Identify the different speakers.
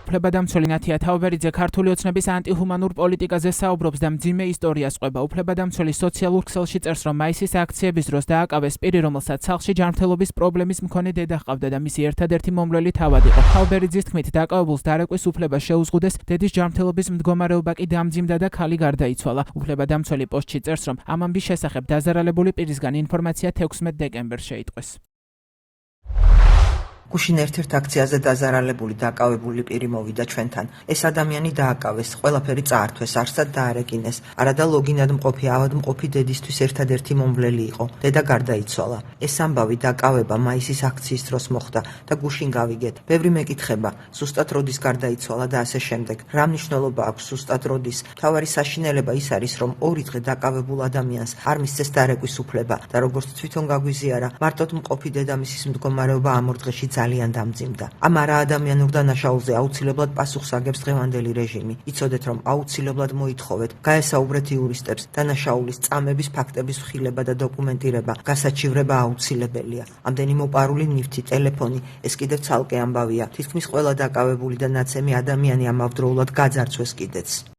Speaker 1: უფლებადამცველი ნათია თაუბერიძე ქართული ოცნების ანტიჰუმანურ პოლიტიკაზე საუბრობს და მძიმე ისტორიას ყვება. უფლებადამცველი სოციალურ ქსელში წერს, რომ მაისის აქციების დროს დააკავეს პირი, რომელსაც სახლში ჯანმრთელობის პრობლემის მქონე დედა ჰყავდა და მისი ერთადერთი მომვლელი თავად იყო. თაუბერიძის თქმით, დაკავებულს დარეკვის უფლება შეუზღუდეს, დედის ჯანმრთელობის მდგომარეობა კი დამძიმდა და ქალი გარდაიცვალა. უფლებადამცველი პოსტში წერს, რომ ამ ამბის შესახებ დაზარალებული პირისგან ინფორმაცია 16 დეკემბერს შეიტყვეს.
Speaker 2: გუშინ ერთ-ერთ აქციაზე დაზარალებული დაკავებული პირი მოვიდა ჩვენთან. ეს ადამიანი დააკავეს, ყველაფერი წაართვეს, არსად დაარეკინეს. არადა ლოგინად მყოფი, ავადმყოფი დედისთვის ერთადერთი მომვლელი იყო. დედა გარდაიცვალა. ეს ამბავი დაკავება მაისის აქციის დროს მოხდა და გუშინ გავიგეთ. ბევრი მეკითხება, ზუსტად როდის გარდაიცვალა და ასე შემდეგ. რა მნიშვნელობა აქვს ზუსტად როდის? მთავარი საშინელება ის არის, რომ ორი დღე დაკავებულ ადამიანს არ მისცეს დარეკვის უფლება და როგორც თვითონ გაგვიზიარა, მარტოდ მყოფი დედამისის მდგომარეობა ამ ორ დღეში ძალიან დამძიმდა. ამ არაადამიანურ დანაშაულზე აუცილებლად პასუხს აგებს დღევანდელი რეჟიმი. იცოდეთ, რომ აუცილებლად მოითხოვეთ, გაესაუბრეთ იურისტებს, დანაშაულის წამების ფაქტების ხილება და დოკუმენტირება, გასაჩივრება აუცილებელია. ამდენი მოპარული ნივთი, ტელეფონი, ეს კიდევ ცალკე ამბავია. თითქმის ყველა დაკავებული და ნაცემი ადამიანი ამავდროულად გაძარცვეს კიდეც.